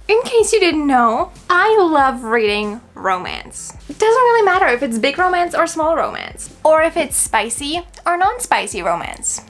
In case you didn't know, I love reading romance. It doesn't really matter if it's big romance or small romance, or if it's spicy or non-spicy romance.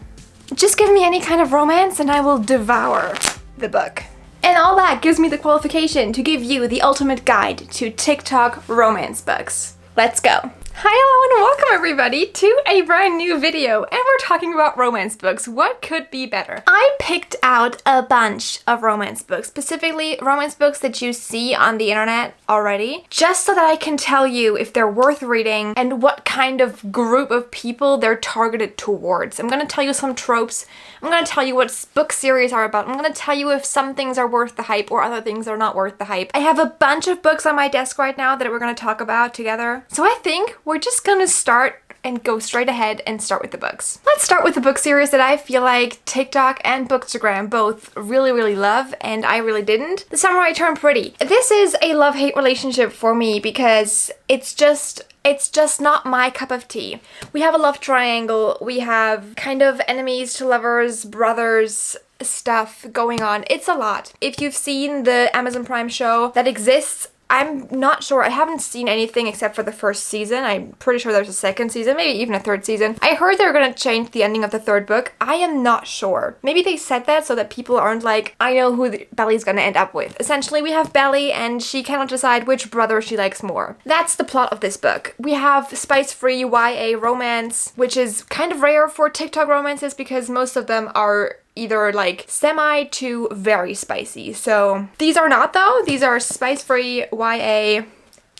Just give me any kind of romance and I will devour the book. And all that gives me the qualification to give you the ultimate guide to TikTok romance books. Let's go. Hi, hello, and welcome everybody to a brand new video, and we're talking about romance books. What could be better? I picked out a bunch of romance books, specifically romance books that you see on the internet already, just so that I can tell you if they're worth reading and what kind of group of people they're targeted towards. I'm gonna tell you some tropes. I'm gonna tell you what book series are about. I'm gonna tell you if some things are worth the hype or other things are not worth the hype. I have a bunch of books on my desk right now that we're gonna talk about together. So I think we're just gonna start and go straight ahead and start with the books. Let's start with the book series that I feel like TikTok and Bookstagram both really love, and I really didn't. The Summer I Turned Pretty. This is a love-hate relationship for me because it's just not my cup of tea. We have a love triangle, we have kind of enemies to lovers, brothers, stuff going on. It's a lot. If you've seen the Amazon Prime show that exists, I'm not sure. I haven't seen anything except for the first season. I'm pretty sure there's a second season, maybe even a third season. I heard they're gonna change the ending of the third book. I am not sure. Maybe they said that so that people aren't like, I know who Belly's gonna end up with. Essentially, we have Belly and she cannot decide which brother she likes more. That's the plot of this book. We have spice-free YA romance, which is kind of rare for TikTok romances because most of them are either like semi to very spicy. So these are not though. These are spice-free YA.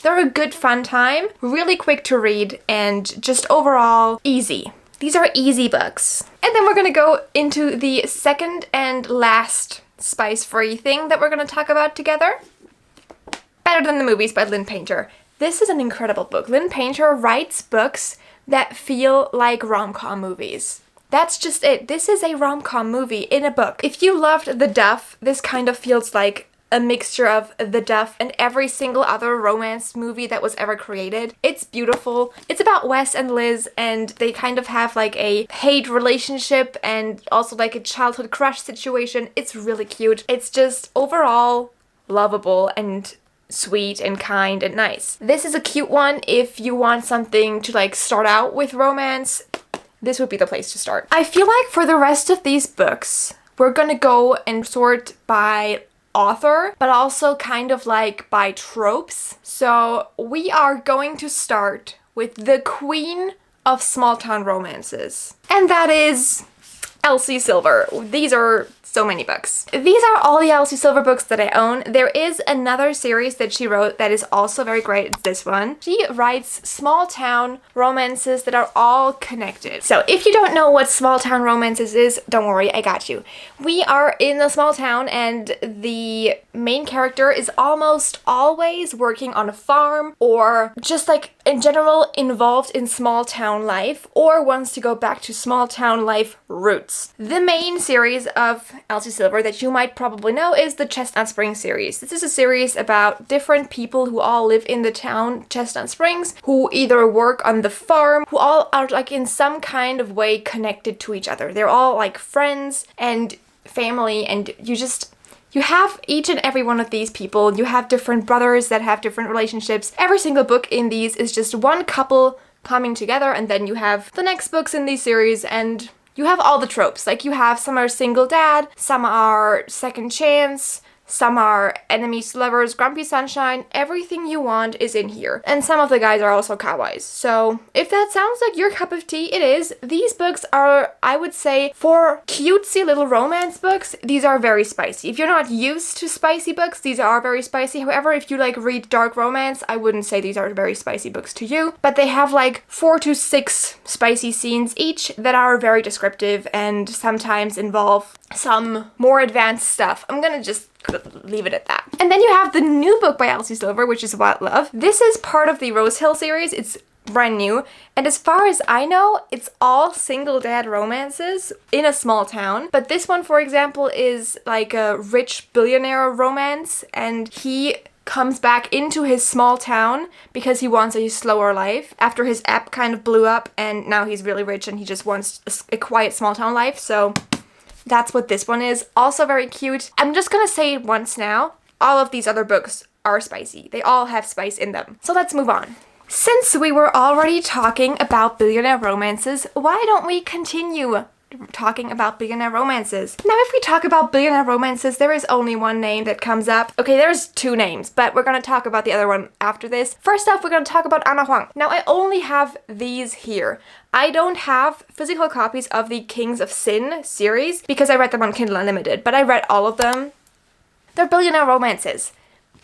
They're a good fun time, really quick to read, and just overall easy. These are easy books. And then we're gonna go into the second and last spice-free thing that we're gonna talk about together. Better Than the Movies by Lynn Painter. This is an incredible book. Lynn Painter writes books that feel like rom-com movies. That's just it. This is a rom-com movie in a book. If you loved The Duff, this kind of feels like a mixture of The Duff and every single other romance movie that was ever created. It's beautiful. It's about Wes and Liz, and they kind of have like a hate relationship and also like a childhood crush situation. It's really cute. It's just overall lovable and sweet and kind and nice. This is a cute one if you want something to like start out with romance. This would be the place to start. I feel like for the rest of these books, we're gonna go and sort by author, but also kind of like by tropes. So we are going to start with the queen of small town romances, and that is Elsie Silver. These are so many books. These are all the Elsie Silver books that I own. There is another series that she wrote that is also very great. It's this one. She writes small town romances that are all connected. So if you don't know what small town romances is, don't worry, I got you. We are in a small town and the main character is almost always working on a farm or just like in general involved in small town life or wants to go back to small town life roots. The main series of Elsie Silver that you might probably know is the Chestnut Springs series. This is a series about different people who all live in the town Chestnut Springs, who either work on the farm, who all are like in some kind of way connected to each other. They're all like friends and family, and you have each and every one of these people. You have different brothers that have different relationships. Every single book in these is just one couple coming together, and then you have the next books in these series, and you have all the tropes. Like you have some are single dad, some are second chance, some are enemies to lovers, grumpy sunshine. Everything you want is in here. And some of the guys are also cowboys. So if that sounds like your cup of tea, it is. These books are, I would say, for cutesy little romance books, these are very spicy. If you're not used to spicy books, these are very spicy. However, if you like read dark romance, I wouldn't say these are very spicy books to you. But they have like 4 to 6 spicy scenes each that are very descriptive and sometimes involve some more advanced stuff. I'm gonna just leave it at that. And then you have the new book by Elsie Silver, which is Wild Love. This is part of the Rose Hill series. It's brand new. And as far as I know, it's all single dad romances in a small town. But this one, for example, is like a rich billionaire romance, and he comes back into his small town because he wants a slower life after his app kind of blew up, and now he's really rich and he just wants a quiet small town life. So that's what this one is. Also very cute. I'm just gonna say it once now. all of these other books are spicy. They all have spice in them. So let's move on. Since we were already talking about billionaire romances, why don't we continue talking about billionaire romances? Now, if we talk about billionaire romances, there is only one name that comes up. Okay, there's two names, but we're gonna talk about the other one after this. First off, we're gonna talk about Ana Huang. Now, I only have these here. I don't have physical copies of the Kings of Sin series because I read them on Kindle Unlimited, but I read all of them. They're billionaire romances.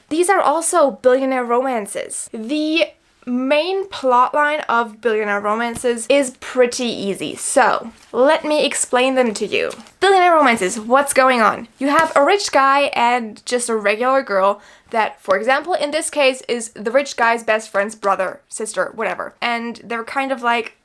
These are also billionaire romances. The main plotline of billionaire romances is pretty easy, so let me explain them to you. Billionaire romances, what's going on? You have a rich guy and just a regular girl that, for example, in this case, is the rich guy's best friend's brother, sister, whatever. And they're kind of like,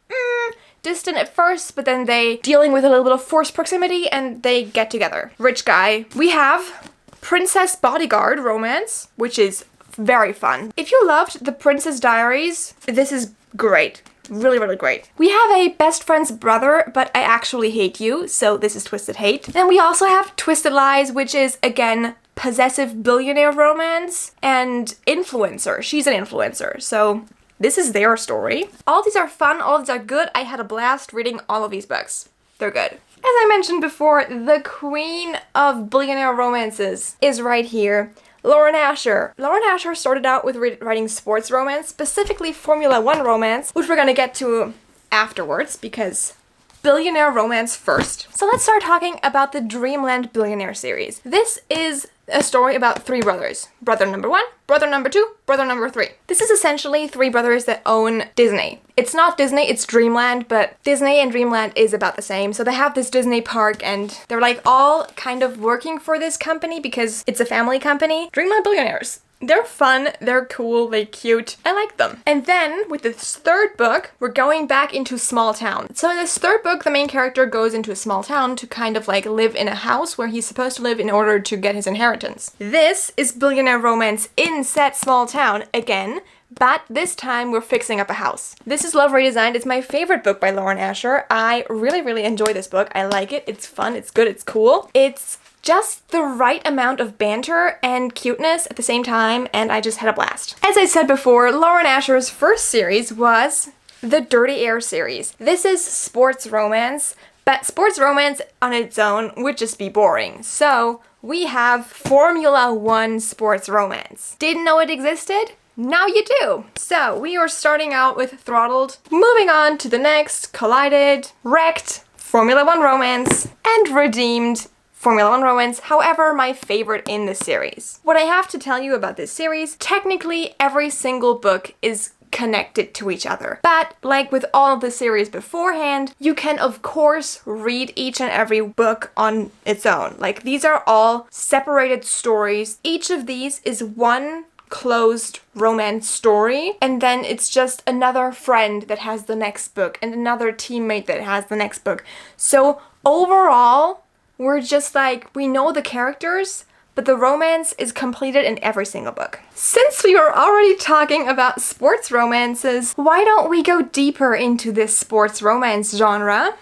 distant at first, but then they dealing with a little bit of forced proximity and they get together. Rich guy. We have Princess Bodyguard romance, which is very fun. If you loved The Princess Diaries, this is great. Really, really great. We have a best friend's brother, but I actually hate you, so this is Twisted Hate. Then we also have Twisted Lies, which is, again, possessive billionaire romance, and influencer. She's an influencer, so this is their story. All these are fun, all of these are good. I had a blast reading all of these books. They're good. As I mentioned before, the queen of billionaire romances is right here. Lauren Asher. Lauren Asher started out with writing sports romance, specifically Formula One romance, which we're gonna get to afterwards because billionaire romance first. So let's start talking about the Dreamland Billionaire series. This is a story about three brothers. Brother number 1, brother number 2, brother number 3. This is essentially three brothers that own Disney. It's not Disney, it's Dreamland, but Disney and Dreamland is about the same. So they have this Disney park and they're like all kind of working for this company because it's a family company. Dreamland Billionaires. They're fun, they're cool, they're cute. I like them. And then with this third book, we're going back into small town. So in this third book, the main character goes into a small town to kind of like live in a house where he's supposed to live in order to get his inheritance. This is billionaire romance in said small town again, but this time we're fixing up a house. This is Love Redesigned. It's my favorite book by Lauren Asher. I really, really enjoy this book. I like it. It's fun, it's good, it's cool. It's just the right amount of banter and cuteness at the same time, and I just had a blast. As I said before, Lauren Asher's first series was the Dirty Air series. This is sports romance, but sports romance on its own would just be boring. So we have Formula One sports romance. Didn't know it existed? Now you do! So we are starting out with Throttled, moving on to the next, Collided, Wrecked, Formula One romance, and Redeemed, Formula One romance, however, my favorite in the series. What I have to tell you about this series, technically every single book is connected to each other. But like with all of the series beforehand, you can of course read each and every book on its own. Like these are all separated stories. Each of these is one closed romance story, and then it's just another friend that has the next book and another teammate that has the next book. So overall, we're just like, we know the characters, but the romance is completed in every single book. Since we were already talking about sports romances, why don't we go deeper into this sports romance genre?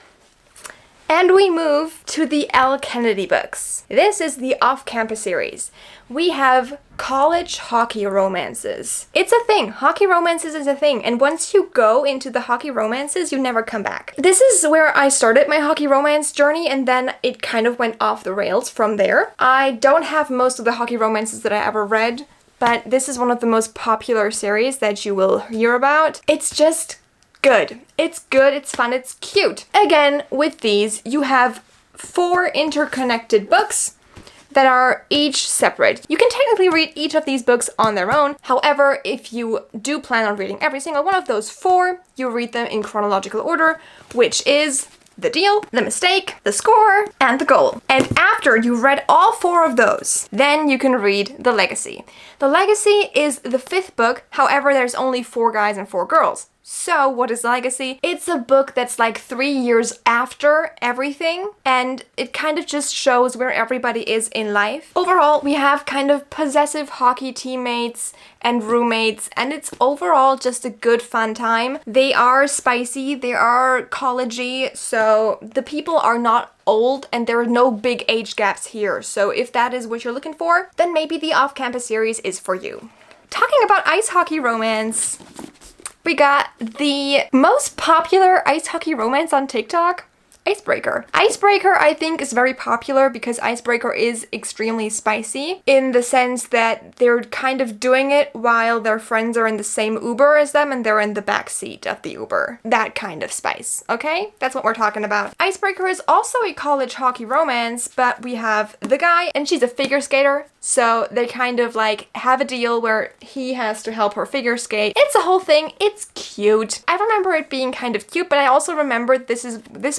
And we move to the L. Kennedy books. This is the off-campus series. We have college hockey romances. It's a thing. Hockey romances is a thing. And once you go into the hockey romances, you never come back. This is where I started my hockey romance journey, and then it kind of went off the rails from there. I don't have most of the hockey romances that I ever read, but this is one of the most popular series that you will hear about. It's just good. It's good, it's fun, it's cute. Again, with these, you have 4 interconnected books that are each separate. You can technically read each of these books on their own. However, if you do plan on reading every single one of those 4, you read them in chronological order, which is The Deal, The Mistake, The Score, and The Goal. And after you read all 4 of those, then you can read The Legacy. The Legacy is the 5th book, however, there's only 4 guys and 4 girls. So what is Legacy? It's a book that's like 3 years after everything, and it kind of just shows where everybody is in life. Overall, we have kind of possessive hockey teammates and roommates, and it's overall just a good fun time. They are spicy, they are collegey, so the people are not old and there are no big age gaps here. So if that is what you're looking for, then maybe the off-campus series is for you. Talking about ice hockey romance, we got the most popular ice hockey romance on TikTok, Icebreaker. Icebreaker, I think, is very popular because Icebreaker is extremely spicy in the sense that they're kind of doing it while their friends are in the same Uber as them and they're in the back seat of the Uber. That kind of spice, okay? That's what we're talking about. Icebreaker is also a college hockey romance, but we have the guy and she's a figure skater. So they kind of like have a deal where he has to help her figure skate. It's a whole thing. It's cute. I remember it being kind of cute, but I also remember this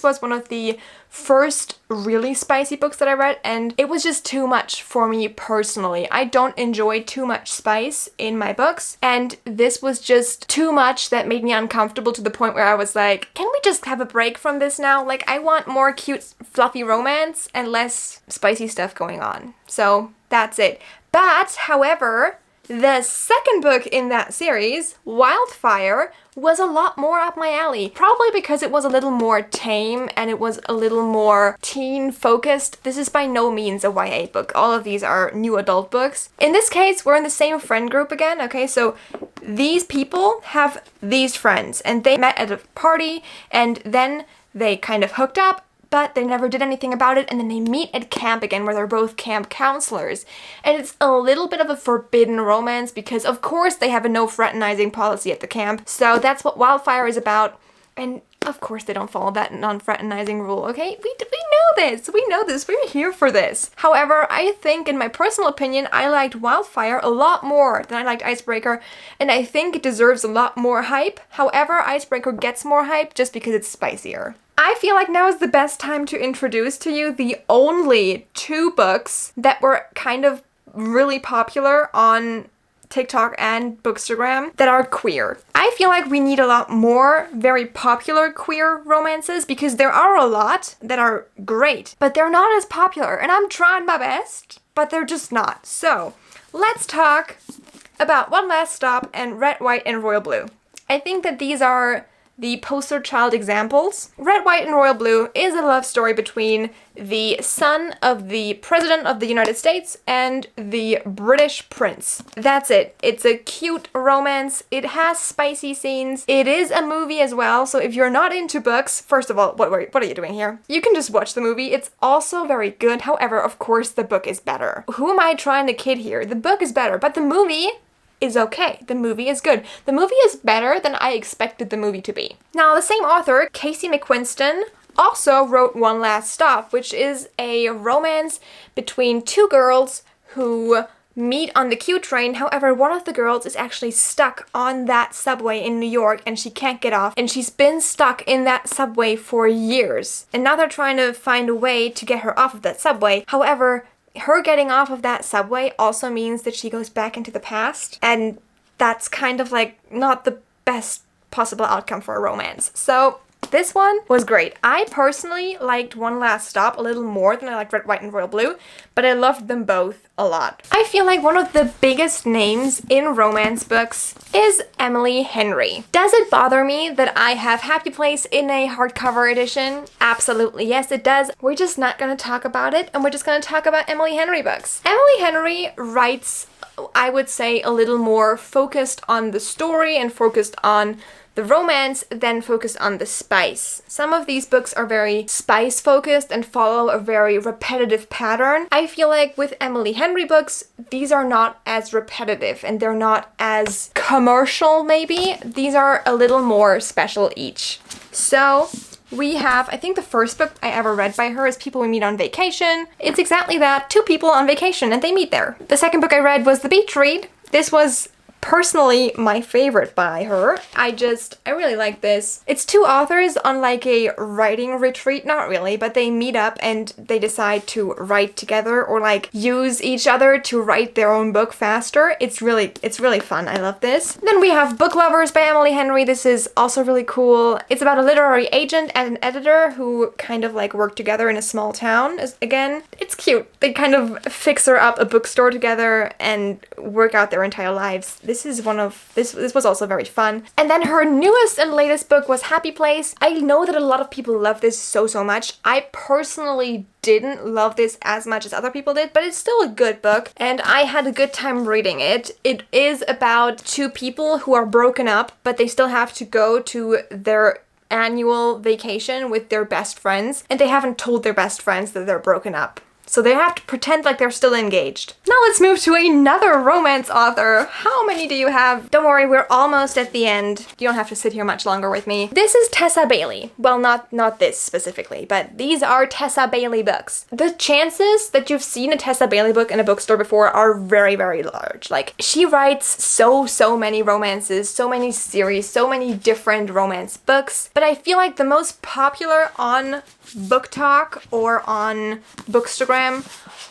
was one of the first really spicy books that I read, and it was just too much for me personally. I don't enjoy too much spice in my books, and this was just too much that made me uncomfortable to the point where I was like, can we just have a break from this now? Like, I want more cute, fluffy romance and less spicy stuff going on. So that's it. But, however, the second book in that series, Wildfire, was a lot more up my alley. Probably because it was a little more tame and it was a little more teen focused. This is by no means a YA book. All of these are new adult books. In this case, we're in the same friend group again, okay? So these people have these friends and they met at a party and then they kind of hooked up, but they never did anything about it, and then they meet at camp again where they're both camp counselors. And it's a little bit of a forbidden romance because of course they have a no fraternizing policy at the camp. So that's what Wildfire is about. And of course they don't follow that non-fraternizing rule, okay? We know this, we're here for this. However, I think in my personal opinion, I liked Wildfire a lot more than I liked Icebreaker, and I think it deserves a lot more hype. However, Icebreaker gets more hype just because it's spicier. I feel like now is the best time to introduce to you the only 2 books that were kind of really popular on TikTok and Bookstagram that are queer. I feel like we need a lot more very popular queer romances because there are a lot that are great, but they're not as popular, and I'm trying my best, but they're just not. So let's talk about One Last Stop and Red, White, and Royal Blue. I think that these are the poster child examples. Red, White, and Royal Blue is a love story between the son of the President of the United States and the British Prince. That's it. It's a cute romance. It has spicy scenes. It is a movie as well, so if you're not into books, first of all, what are you doing here? You can just watch the movie. It's also very good. However, of course, the book is better. Who am I trying to kid here? The book is better, but the movie is okay. The movie is good. The movie is better than I expected the movie to be. Now, the same author, Casey McQuiston, also wrote One Last Stop, which is a romance between 2 girls who meet on the Q train. However, one of the girls is actually stuck on that subway in New York and she can't get off, and she's been stuck in that subway for years. And now they're trying to find a way to get her off of that subway. However, her getting off of that subway also means that she goes back into the past, and that's kind of like not the best possible outcome for a romance. So this one was great. I personally liked One Last Stop a little more than I liked Red, White, and Royal Blue, but I loved them both a lot. I feel like one of the biggest names in romance books is Emily Henry. Does it bother me that I have Happy Place in a hardcover edition? Absolutely, yes it does. We're just not gonna talk about it, and we're just gonna talk about Emily Henry books. Emily Henry writes, I would say, a little more focused on the story and focused on the romance than focused on the spice. Some of these books are very spice focused and follow a very repetitive pattern. I feel like with Emily Henry books, these are not as repetitive and they're not as commercial maybe. These are a little more special each. So we have, I think the first book I ever read by her is People We Meet on Vacation. It's exactly that, 2 people on vacation and they meet there. The second book I read was The Beach Read. This was personally my favorite by her. I really like this. It's two authors on like a writing retreat, not really, but they meet up and they decide to write together or like use each other to write their own book faster. It's really fun. I love this. Then we have Book Lovers by Emily Henry. This is also really cool. It's about a literary agent and an editor who kind of like work together in a small town. Again, it's cute. They kind of fixer up a bookstore together and work out their entire lives. This was also very fun. And then her newest and latest book was Happy Place. I know that a lot of people love this so much. I personally didn't love this as much as other people did, but it's still a good book and I had a good time reading it. It is about two people who are broken up, but they still have to go to their annual vacation with their best friends, and they haven't told their best friends that they're broken up. So they have to pretend like they're still engaged. Now let's move to another romance author. How many do you have? Don't worry, we're almost at the end. You don't have to sit here much longer with me. This is Tessa Bailey. Well, not this specifically, but these are Tessa Bailey books. The chances that you've seen a Tessa Bailey book in a bookstore before are very large. Like, she writes so many romances, so many series, so many different romance books, but I feel like the most popular on Book Talk or on Bookstagram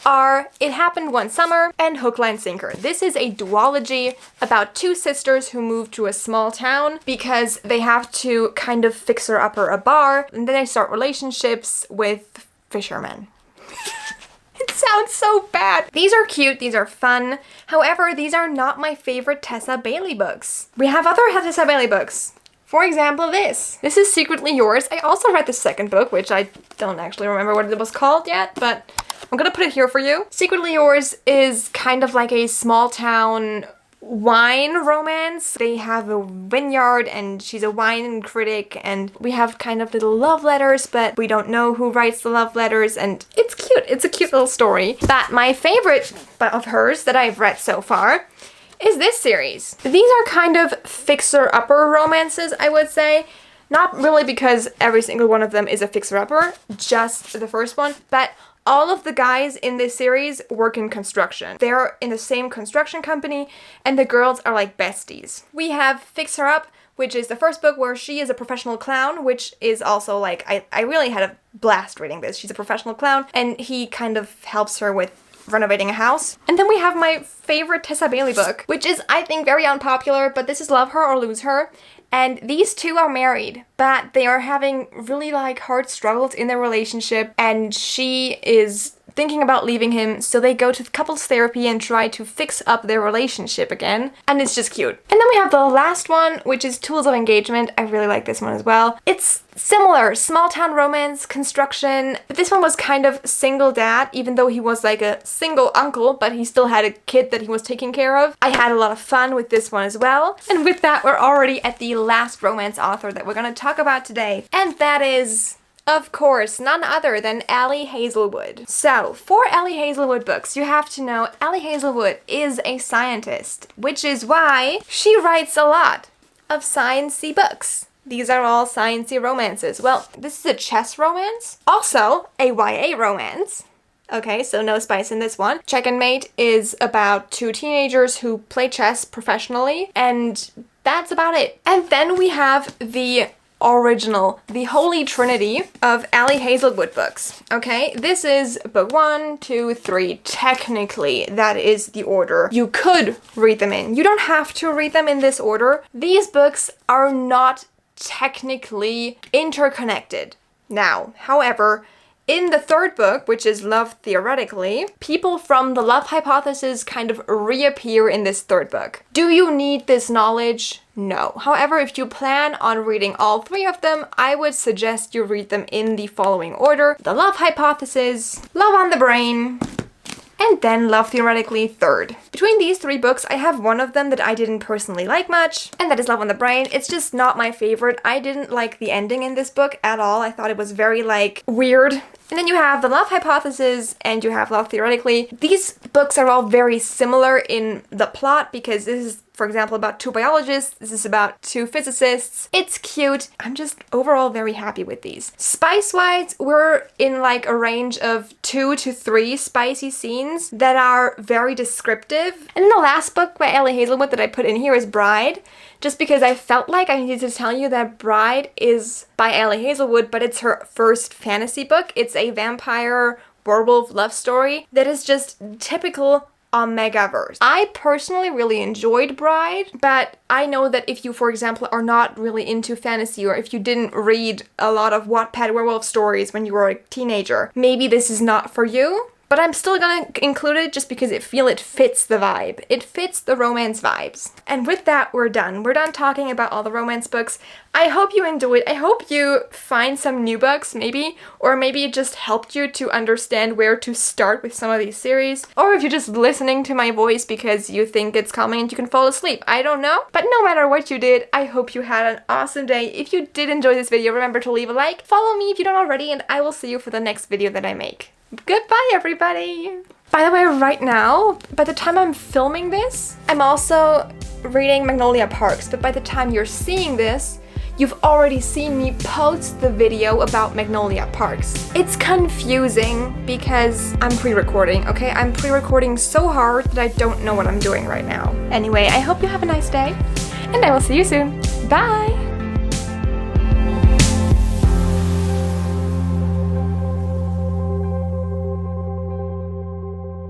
are It Happened One Summer and Hook, Line, Sinker. This is a duology about two sisters who move to a small town because they have to kind of fixer-upper a bar, and then they start relationships with fishermen. It sounds so bad. These are cute, these are fun. However, these are not my favorite Tessa Bailey books. We have other Tessa Bailey books. For example, this. This is Secretly Yours. I also read the second book, which I don't actually remember what it was called yet, but I'm gonna put it here for you. Secretly Yours is kind of like a small town wine romance. They have a vineyard and she's a wine critic, and we have kind of little love letters, but we don't know who writes the love letters, and it's cute. It's a cute little story. But my favorite of hers that I've read so far is this series. These are kind of fixer-upper romances, I would say. Not really because every single one of them is a fixer-upper, just the first one, but all of the guys in this series work in construction. They're in the same construction company, and the girls are like besties. We have Fix Her Up, which is the first book where she is a professional clown, which is also like, I really had a blast reading this. She's a professional clown, and he kind of helps her with renovating a house. And then we have my favorite Tessa Bailey book, which is, I think, very unpopular, but this is Love Her or Lose Her. And these two are married, but they are having really like hard struggles in their relationship, and she is thinking about leaving him, so they go to couples therapy and try to fix up their relationship again, and it's just cute. And then we have the last one, which is Tools of Engagement. I really like this one as well. It's similar, small town romance, construction, but this one was kind of single dad, even though he was like a single uncle, but he still had a kid that he was taking care of. I had a lot of fun with this one as well. And with that, we're already at the last romance author that we're gonna talk about today, and that is, of course, none other than Ali Hazelwood. So, for Ali Hazelwood books, you have to know Ali Hazelwood is a scientist, which is why she writes a lot of science-y books. These are all science-y romances. Well, this is a chess romance, also a YA romance. Okay, so no spice in this one. Check-in Mate is about two teenagers who play chess professionally, and that's about it. And then we have the original, the Holy Trinity of Ali Hazelwood books. Okay, this is book 1, 2, 3. Technically, that is the order you could read them in. You don't have to read them in this order. These books are not technically interconnected. Now, however, in the third book, which is Love Theoretically, people from the love hypothesis kind of reappear in this third book. Do you need this knowledge? No. However, if you plan on reading all three of them, I would suggest you read them in the following order: The Love Hypothesis, Love on the Brain, and then Love Theoretically third. Between these three books, I have one of them that I didn't personally like much, and that is Love on the Brain. It's just not my favorite. I didn't like the ending in this book at all. I thought it was very, like, weird. And then you have The Love Hypothesis, and you have Love Theoretically. These books are all very similar in the plot because this is for example, about two biologists. This is about two physicists. It's cute. I'm just overall very happy with these. Spice-wise, we're in like a range of 2 to 3 spicy scenes that are very descriptive. And then the last book by Ellie Hazelwood that I put in here is Bride, just because I felt like I needed to tell you that Bride is by Ellie Hazelwood, but it's her first fantasy book. It's a vampire werewolf love story that is just typical Omegaverse. I personally really enjoyed Bride, but I know that if you, for example, are not really into fantasy, or if you didn't read a lot of Wattpad werewolf stories when you were a teenager, maybe this is not for you. But I'm still gonna include it just because it fits the vibe. It fits the romance vibes. And with that, we're done. We're done talking about all the romance books. I hope you enjoyed. I hope you find some new books, maybe, or maybe it just helped you to understand where to start with some of these series. Or if you're just listening to my voice because you think it's calming and you can fall asleep. I don't know. But no matter what you did, I hope you had an awesome day. If you did enjoy this video, remember to leave a like, follow me if you don't already, and I will see you for the next video that I make. Goodbye, everybody! By the way, right now, by the time I'm filming this, I'm also reading Magnolia Parks, but by the time you're seeing this, you've already seen me post the video about Magnolia Parks. It's confusing because I'm pre-recording, okay? I'm pre-recording so hard that I don't know what I'm doing right now. Anyway, I hope you have a nice day, and I will see you soon. Bye!